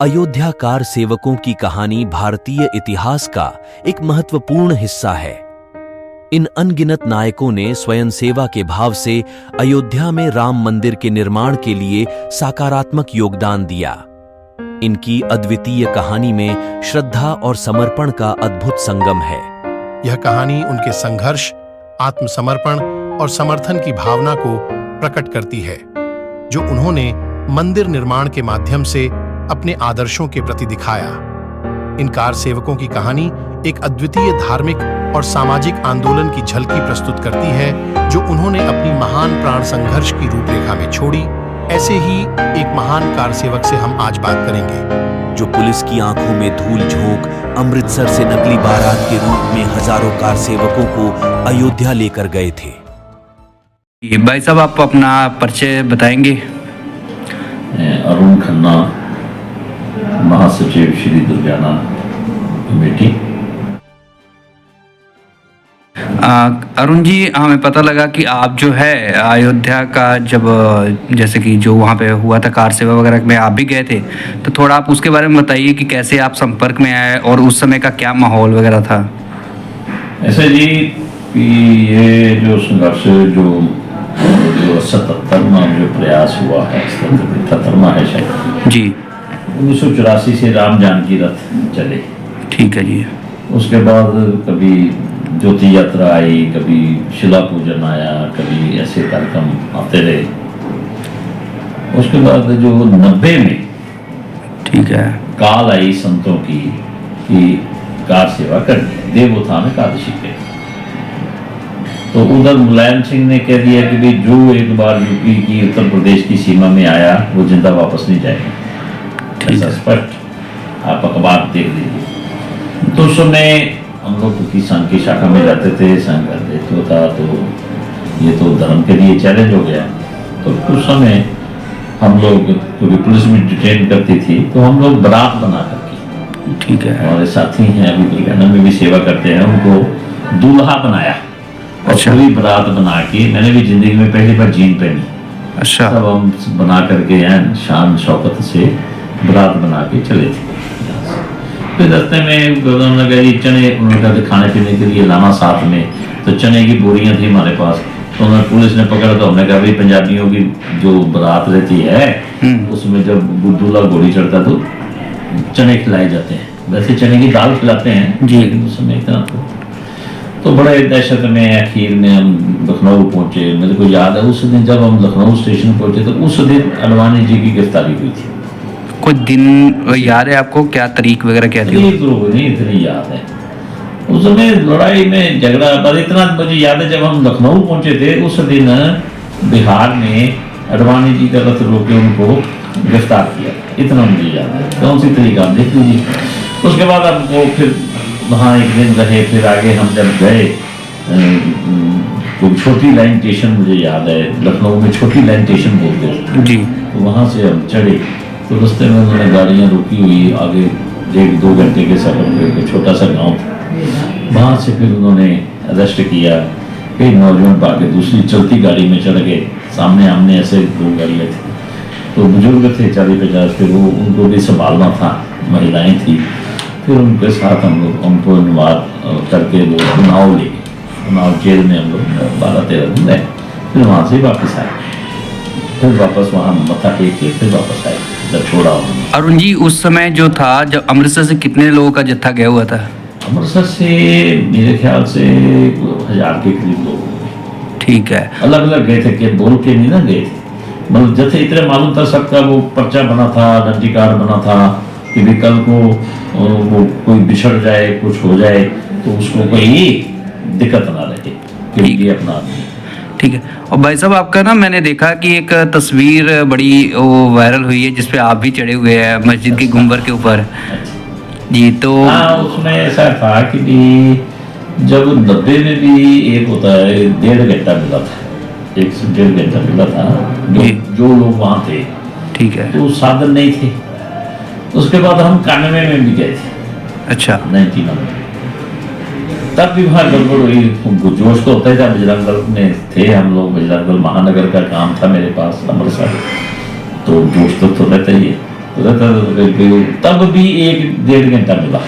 Ayodhya car सेवकों की कहानी भारतीय इतिहास का एक महत्वपूर्ण हिस्सा है। इन अनगिनत नायकों ने स्वयं सेवा के भाव से अयोध्या में राम मंदिर के निर्माण के लिए सकारात्मक योगदान दिया। इनकी अद्वितीय कहानी में श्रद्धा और समर्पण का अद्भुत संगम है। यह कहानी उनके संघर्ष, आत्मसमर्पण और समर्थन की भावना को प्रकट करती है, जो उन्होंने मंदिर निर्माण के माध्यम से अपने आदर्शों के प्रति दिखाया। इन कार सेवकों की कहानी एक अद्वितीय धार्मिक और सामाजिक आंदोलन की झलकी प्रस्तुत करती है, जो उन्होंने अपनी महान प्राण संघर्ष की रूपरेखा में छोड़ी। ऐसे ही एक महान कार सेवक से हम आज बात करेंगे, जो पुलिस की आंखों में धूल झोंक अमृतसर से नकली बारात के रूप में हजारों कार सेवकों को अयोध्या लेकर गए थे। भाई साहब, आप अपना परिचय बताएंगे? अरुण खन्ना, महासचिव श्री दुर्गाना कमेटी। अरुण जी, हमें पता लगा कि आप जो है अयोध्या का जब जैसे कि जो वहाँ पे हुआ था कार सेवा वगैरह में आप भी गए थे, तो थोड़ा आप उसके बारे में बताइए कि कैसे आप संपर्क में आए और उस समय का क्या माहौल वगैरह था। ऐसे जी कि ये जो संघर्ष जो 77वां जो प्रयास हुआ है, 77वां है शायद जी, 1984 से राम जानकी रथ चले। ठीक है जी। उसके बाद कभी ज्योति यात्रा आई, कभी शिला पूजन आया, कभी ऐसे कार्यक्रम आते रहे। उसके बाद जो 90 में ठीक है काल आई संतों की कि कार सेवा करनी, देवोत्थान एकादशी पे, तो उधर मुलायम सिंह ने कह दिया कि भाई जो एक बार यूपी की उत्तर प्रदेश की सीमा में आया वो जिंदा वापस नहीं जाएगा। ऐसा स्पष्ट आप अखबार देख लीजिए। तो उस समय हम लोग क्योंकि संघ की शाखा में जाते थे, संघ का दायित्व था, तो ये तो धर्म के लिए चैलेंज हो गया। तो उस समय हम लोग क्योंकि पुलिस में डिटेन करती थी, तो हम लोग बारात बना करके, ठीक है, हमारे साथी हैं अभी दुर्गाना में भी सेवा करते हैं, उनको दूल्हा बनाया। अच्छा। पूरी बारात बना के, मैंने भी जिंदगी में पहली बार जीन पहनी। अच्छा। सब हम बना करके हैं शान शौकत से बारात बना के चले थे। फिर रास्ते में उन्होंने कहा जी चने, उन्होंने कहा खाने पीने के लिए लाना साथ में, तो चने की बोरियां थी हमारे पास। तो उन्होंने पुलिस ने पकड़ा, तो हमने कहा भाई पंजाबियों की जो बारात रहती है उसमें जब दूल्हा घोड़ी चढ़ता तो चने खिलाए जाते हैं, वैसे चने की दाल खिलाते हैं जी, लेकिन उस समय इतना तो बड़े दहशत में आखिर में हम लखनऊ पहुंचे। मेरे को याद है उस दिन जब हम लखनऊ स्टेशन पहुंचे तो उस दिन अडवाणी जी की गिरफ्तारी हुई थी। कोई दिन याद है आपको, क्या तारीख वगैरह क्या थी? नहीं इतनी याद है। उस समय लड़ाई में झगड़ा, पर इतना मुझे याद है जब हम लखनऊ पहुंचे थे उस दिन बिहार में अडवाणी जी का रथ रोक के उनको गिरफ्तार किया, इतना मुझे याद है। कौन सी तारीख आप देख लीजिए। उसके बाद हमको फिर वहाँ एक दिन रहे, फिर आगे हम जब गए तो छोटी लाइन स्टेशन मुझे याद है, लखनऊ में छोटी लाइन स्टेशन बोलते हैं जी, तो वहाँ से हम चढ़े। तो रास्ते में उन्होंने गाड़ियाँ रुकी हुई, आगे 1-2 घंटे के सफर में एक छोटा सा गांव था, वहाँ से फिर उन्होंने अरेस्ट किया। फिर नौजवान पाके दूसरी चलती गाड़ी में चढ़ गए, सामने आमने ऐसे 2 गाड़ियाँ थी, तो बुजुर्ग थे 40-50, फिर वो उनको भी संभालना था, महिलाएँ थी। फिर उनके साथ हम लोग उनको अनुवाद करके वो उन्नाव ले गए, उन्नाव जेल में हम लोग 12-13 दिन रहे। फिर वहाँ से वापस आए, फिर वापस वहाँ मत्था टेक के फिर वापस आए जब छोड़ा उन्होंने। अरुण जी, उस समय जो था, जब अमृतसर से कितने लोगों का जत्था गया हुआ था? अमृतसर से मेरे ख्याल से 1000 के करीब लोग। ठीक है। अलग अलग गए थे, के बोल के नहीं ना गए थे, मतलब जैसे इतने मालूम था सबका वो पर्चा बना था, आइडेंटिटी कार्ड बना था कि भी कल को वो कोई बिछड़ जाए, कुछ हो जाए तो उसको कोई दिक्कत ना रहे, क्योंकि अपना आदमी। ठीक है। और भाई साहब, आपका ना मैंने देखा कि एक तस्वीर बड़ी वो वायरल हुई है जिसपे आप भी चढ़े हुए हैं मस्जिद के गुंबर के ऊपर जी। तो हाँ, उसमें ऐसा था कि जब 90 में भी एक होता है 1.5 घंटा मिला था, 1 से 1.5 घंटा मिला था जो लोग वहाँ थे। ठीक है। तो साधन नहीं थे। उसके बाद हम 91 में भी गए थे। अच्छा। 99 तब भी वहाँ गड़बड़ हुई, जोश तो होता ही था। बजरंग दल में थे हम लोग, बजरंग दल महानगर का काम था मेरे पास अमृतसर, तो जोश तो रहता ही है। तो तब भी 1-1.5 घंटा मिला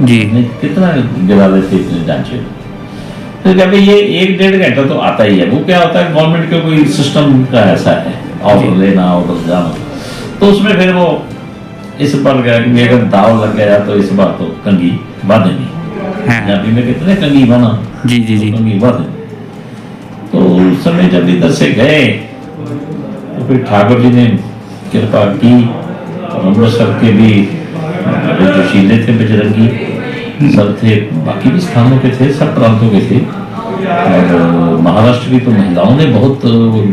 जी नहीं, कितना गिरा देते इतने ढांचे। तो क्या भाई ये 1-1.5 घंटा तो आता ही है। वो क्या होता है गवर्नमेंट का कोई सिस्टम का ऐसा है, ऑर्डर लेना ऑर्डर जाना, तो उसमें फिर वो इस बार गया कि अगर दाव लग गया तो इस बार तो कंगी बांधेंगी। पंजाबी में कितने कंगी बना, जी जी जी कंगी बांधेंगी। तो उस समय जब इधर से गए तो फिर ठाकुर जी ने कृपा की और अमृतसर के भी बड़े जोशीले थे, बजरंगी सब थे, बाकी भी स्थानों के थे, सब प्रांतों के थे। और महाराष्ट्र की तो महिलाओं ने बहुत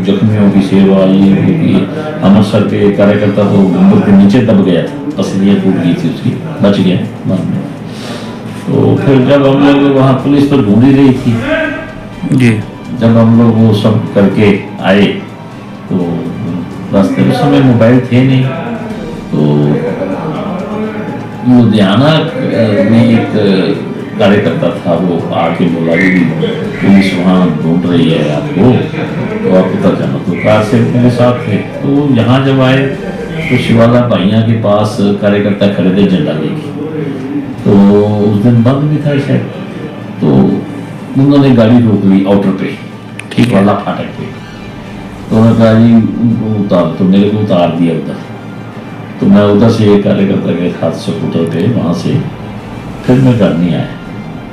जख्मियों की सेवा ये की। अमृतसर के कार्यकर्ता तो गुम्बद के नीचे दब गया था, पसलियाँ टूट गई थी उसकी, बच गया बाद में। तो फिर जब हम लोग वहाँ पुलिस तो ढूंढ ही रही थी जी, जब हम लोग वो सब करके आए तो रास्ते में समय मोबाइल थे नहीं। तो लुधियाना में एक कार्यकर्ता था, वो आके बोला कि पुलिस वहाँ ढूंढ रही है आपको, तो आप पता जाना। तो कार से मेरे साथ थे, तो यहाँ जब आए तो शिवाला भाइया के पास कार्यकर्ता खड़े थे झंडा लेके। तो उस दिन बंद भी था शायद, तो उन्होंने गाड़ी रोक ली आउटर पे, ठीक वाला फाटक पे। तो उन्होंने कहा जी उनको उतार, तो मेरे को उतार दिया उधर। तो मैं उधर से एक कार्यकर्ता के हाथ से स्कूटर पे वहाँ से फिर मैं घर नहीं आया।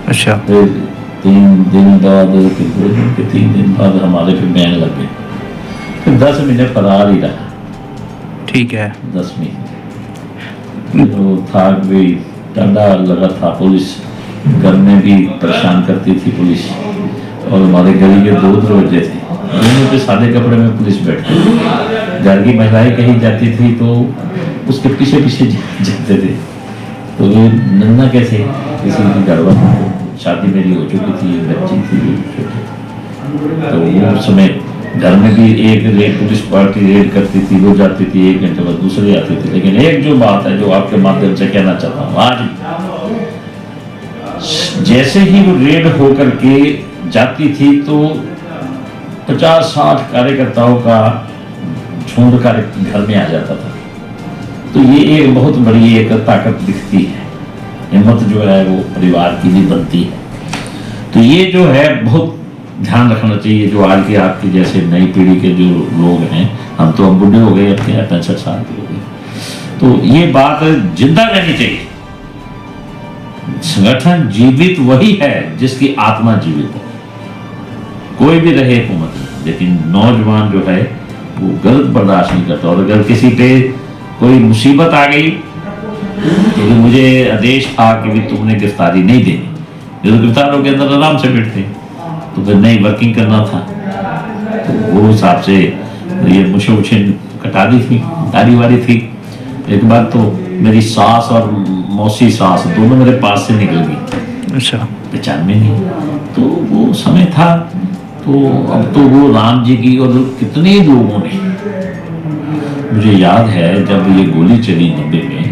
अच्छा, फिर 3 दिन बाद, फिर 2 दिन के 3 दिन बाद हमारे फिर बैन लग गए। फिर 10 महीने फरार ही रहा। ठीक है। 10 महीने तो था भी, डंडा लगा था, पुलिस घर में भी परेशान करती थी पुलिस। और हमारे गली के 2 दरवाजे थे, दोनों पे सादे कपड़े में पुलिस बैठती थी। घर की महिलाएं कहीं जाती थी तो उसके पीछे पीछे जाते थे। तो ये नन्ना कैसे किसी की गड़बड़, शादी मेरी हो चुकी थी, बच्ची थी छोटी। तो उस समय घर में भी एक रेड पुलिस पार्टी रेड करती थी, वो जाती थी 1 घंटे बाद दूसरी आती थी। लेकिन एक जो बात है जो आपके माध्यम से कहना चाहता हूँ, आज जैसे ही वो रेड होकर के जाती थी तो 50-60 कार्यकर्ताओं का झुंड घर में आ जाता था। तो ये एक बहुत बड़ी एक ताकत दिखती है, हिम्मत जो है वो परिवार की भी बनती है। तो ये जो है बहुत ध्यान रखना चाहिए, जो आज की आपकी जैसे नई पीढ़ी के जो लोग हैं, हम तो अब बुढ़े हो गए, अपने 65 साल के हो गए, तो ये बात जिंदा रहनी चाहिए। संगठन जीवित वही है जिसकी आत्मा जीवित है, कोई भी रहे हुकूमत में। लेकिन नौजवान जो है वो गलत बर्दाश्त नहीं करता। और अगर किसी पे कोई मुसीबत आ गई तो मुझे आदेश था कि भी तुमने गिरफ्तारी नहीं देनी, जब गिरफ्तारों के अंदर आराम से बैठते तो फिर नई वर्किंग करना था। तो वो हिसाब से ये मुझे कटा दी थी, दाढ़ी वाली थी। एक बार तो मेरी सास और मौसी सास दोनों मेरे पास से निकल गई। अच्छा, पहचान में नहीं। तो वो समय था। तो अब तो वो राम जी की और कितने लोगों ने, मुझे याद है जब ये गोली चली 90 में,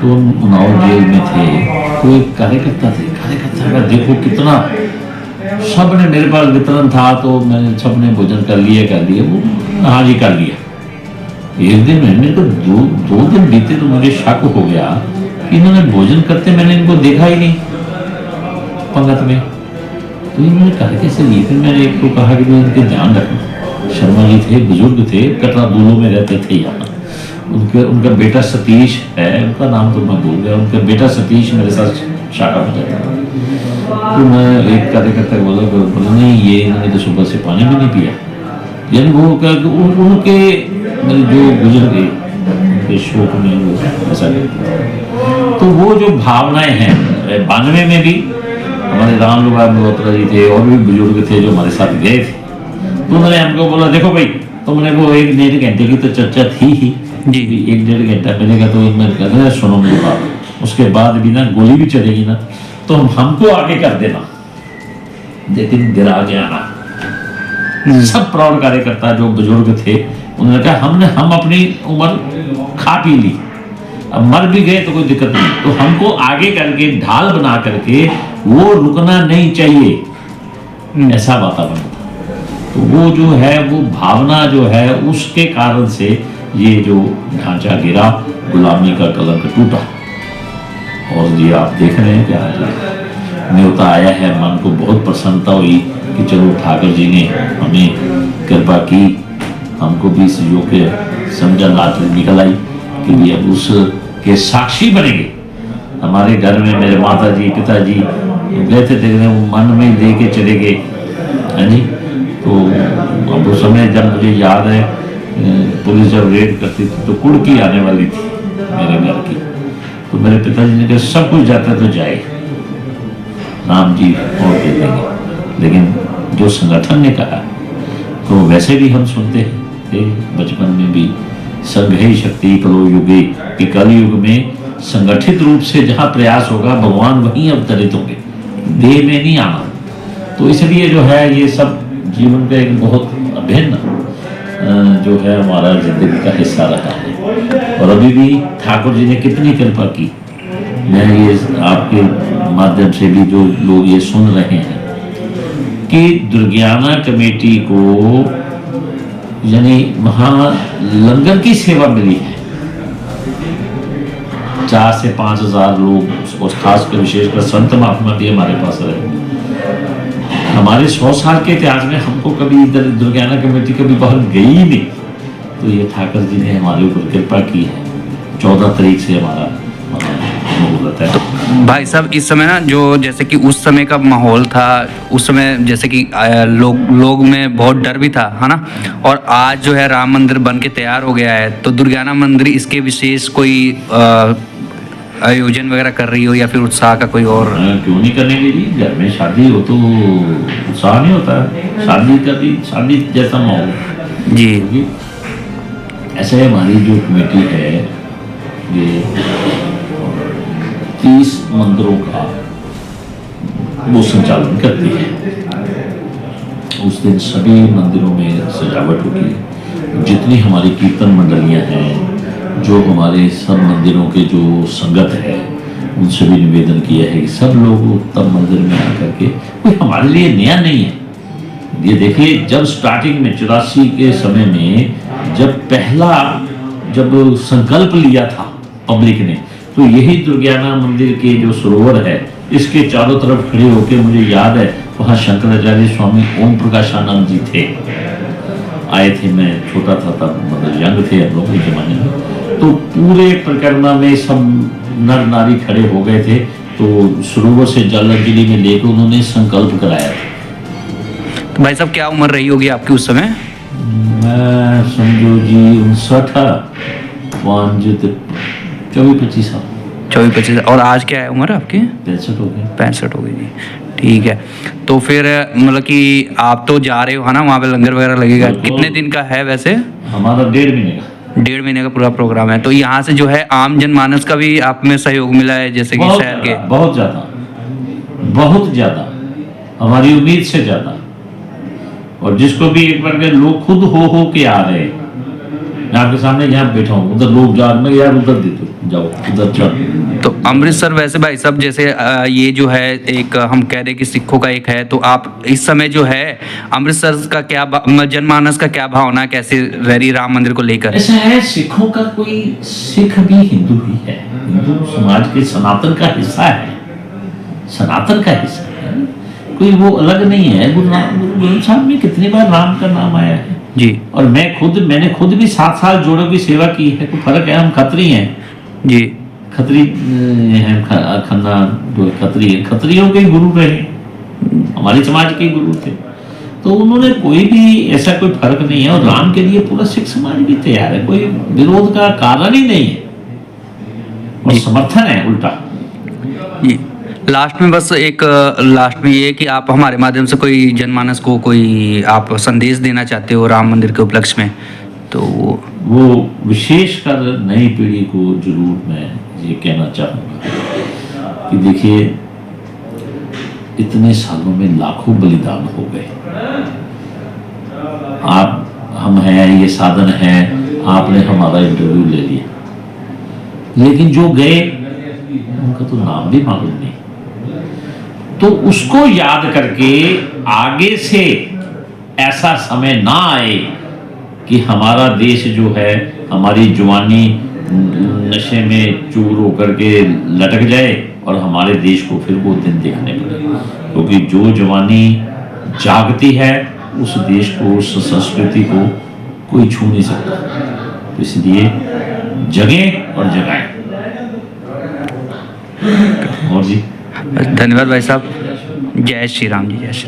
तो हम उन्नाव जेल में थे, तो एक कार्यकर्ता थे, कार्यकर्ता का देखो कितना, सब ने मेरे पास वितरण था तो मैंने सब ने भोजन कर लिया, वो हाँ जी कर लिया। एक दिन में मेरे को दो दिन बीते तो मुझे शक हो गया कि इन्होंने भोजन करते मैंने इनको देखा ही नहीं पंगत में। तो इन्होंने कहा कैसे लिए? फिर मैंने एक को कहा कि मैं इनके ध्यान रखना। शर्मा जी थे, बुजुर्ग थे, कटरा दूलों में रहते थे यहाँ। उनका बेटा सतीश है, उनका नाम तो मैं भूल गया, उनका बेटा सतीश मेरे साथ शाखा में जाता था। तो मैं एक कार्यकर्ता को बोला नहीं ये इन्होंने तो सुबह से पानी भी नहीं पिया। यानी वो उनके जो गुजर गए उनके शोक में वो ऐसा करते। तो वो जो भावनाएं हैं, 92 में भी हमारे राम मल्होत्रा जी थे और भी बुजुर्ग थे जो हमारे साथ गए थे। तो उन्होंने हमको बोला देखो भाई तुमने वो 1-1.5 घंटे की तो चर्चा थी ही जी, 1-1.5 घंटा मैंने कहा। तो मैं कहता सुनो मेरी बात, उसके बाद भी ना गोली भी चलेगी ना तो हमको आगे कर देना, लेकिन गिरा गया ना। सब प्राउड कार्यकर्ता जो बुजुर्ग थे उन्होंने कहा हम अपनी उम्र खा पी ली, अब मर भी गए तो कोई दिक्कत नहीं, तो हमको आगे करके ढाल बना करके वो रुकना नहीं चाहिए, ऐसा वातावरण था। तो वो जो है वो भावना जो है उसके कारण से ये जो ढांचा गिरा, गुलामी का कलंक टूटा। और ये आप देख रहे हैं क्या न्योता आया है, मन को बहुत प्रसन्नता हुई कि चलो ठाकुर जी ने हमें कृपा की, हमको भी इस योग के समझा रात निकल आई कि ये अब उसके साक्षी बनेंगे। हमारे घर में मेरे माता जी पिताजी गए थे देखने, वो मन में लेके चले गए, है जी। तो अब उस समय जब मुझे याद है पुलिस जब रेड करती थी तो कुड़की आने वाली थी मेरे घर की, तो मेरे पिताजी ने कहा सब कुछ जाता तो जाए, राम जी और दे देंगे। लेकिन जो संगठन ने कहा तो वैसे भी हम सुनते थे बचपन में भी, संघ ही शक्ति कलो युगे, कि कल युग में संगठित रूप से जहाँ प्रयास होगा भगवान वहीं अवतरित होंगे, देह में नहीं आना। तो इसलिए जो है ये सब जीवन का एक बहुत अभिन्न जो है हमारा जिंदगी का हिस्सा रहा है। और अभी भी ठाकुर जी ने कितनी कृपा की। मैं ये आपके माध्यम से भी जो लोग ये सुन रहे हैं कि दुर्गियाना कमेटी को यानी वहाँ लंगर की सेवा मिली है, 4 से 5 हज़ार लोग, और खासकर विशेषकर संत महात्मा भी हमारे पास रहे। हमारे 100 साल के इतिहास में हमको कभी इधर दुर्गियाना कमेटी कभी बाहर गई ही नहीं। तो ये ठाकुर जी ने हमारे ऊपर कृपा की है। 14 तारीख से हमारा मुहूर्त है। तो भाई साहब इस समय ना जो जैसे कि उस समय का माहौल था, उस समय जैसे कि लोग में बहुत डर भी था, है ना। और आज जो है राम मंदिर बन के तैयार हो गया है, तो दुर्गियाना मंदिर इसके विशेष कोई आयोजन वगैरह कर रही हो या फिर उत्साह का कोई और? क्यों नहीं करने के लिए, घर में शादी हो तो उत्साह नहीं होता, शादी का भी शादी जैसा माहौल जी। ऐसे हमारी जो कमेटी है ये 30 मंदिरों का वो संचालन करती है। उस दिन सभी मंदिरों में सजावट होगी। जितनी हमारी कीर्तन मंडलियां हैं, जो हमारे सब मंदिरों के जो संगत है, उनसे भी निवेदन किया है कि सब लोग उत्तम मंदिर में आकर के, कोई हमारे लिए नया नहीं है। ये देखिए जब स्टार्टिंग में 84 के समय में जब संकल्प लिया था पब्लिक ने, तो यही दुर्गियाना मंदिर के जो सरोवर है इसके चारों तरफ खड़े होकर, मुझे याद है वहाँ शंकराचार्य स्वामी ओम प्रकाशानंद जी थे, आए थे। मैं छोटा था तब, मतलब यंग थे हम लोग के जमाने में। तो पूरे परिक्रमा में सब नर नारी खड़े हो गए थे, तो सरोवर से जल अंजलि में लेकर उन्होंने संकल्प कराया था। तो भाई साहब क्या उम्र रही होगी आपकी उस समय? मैं समझो जी 24-25 साल। 24-25। और आज क्या है उम्र आपकी? 65 हो गए। 65 हो गई जी, ठीक है। तो फिर मतलब कि आप तो जा रहे हो, है ना, वहाँ पे लंगर वगैरह लगेगा। कितने दिन का है वैसे? हमारा 1.5 महीने का। 1.5 महीने का पूरा प्रोग्राम है। तो यहाँ से जो है आम जनमानस का भी आप में सहयोग मिला है, जैसे कि शहर के? बहुत ज़्यादा, हमारी उम्मीद से ज़्यादा। और जिसको भी एक बार के लोग खुद हो के आ रहे हैं, मैं आपके सामने यहाँ बैठा हूँ, उधर लोग जा रहे, मैं यार उधर दे दो, जाओ उधर चल। तो अमृतसर वैसे भाई साहब जैसे ये जो है एक हम कह रहे कि सिखों का एक है, तो आप इस समय जो है अमृतसर का क्या जनमानस का क्या भावना कैसे रह रही राम मंदिर को लेकर? ऐसा है, सिखों का कोई सिख भी हिंदू ही है, हिंदू समाज के सनातन का हिस्सा है, सनातन का हिस्सा है, कोई वो अलग नहीं है। गुरु ग्रंथ साहब में कितनी बार राम का नाम आया है जी। और मैंने खुद भी 7 साल जोड़ों की सेवा की है। कोई फर्क है, हम खत्री हैं जी, खत्री हैं, खन्ना जो खत्री है, खत्रियों के गुरु रहे, हमारे समाज के गुरु थे। तो उन्होंने कोई भी ऐसा कोई फर्क नहीं है। और राम के लिए पूरा सिख समाज भी तैयार है, कोई विरोध का कारण ही नहीं है, और समर्थन है उल्टा। लास्ट में बस एक लास्ट में ये कि आप हमारे माध्यम से कोई जनमानस को कोई आप संदेश देना चाहते हो राम मंदिर के उपलक्ष्य में, तो वो विशेषकर नई पीढ़ी को जरूर मैं ये कहना चाहूँगा कि देखिए इतने सालों में लाखों बलिदान हो गए। हम हैं, ये साधन है, आपने हमारा इंटरव्यू ले लिया, लेकिन जो गए उनका तो नाम भी मालूम नहीं। तो उसको याद करके आगे से ऐसा समय ना आए कि हमारा देश जो है, हमारी जवानी नशे में चूर होकर के लटक जाए और हमारे देश को फिर वो दिन देखने पड़े, क्योंकि जो जवानी जागती है उस देश को, उस संस्कृति को कोई छू नहीं सकता। तो इसलिए जगें और जगाएं। और जी धन्यवाद भाई साहब। जय श्री राम जी, जय श्री राम।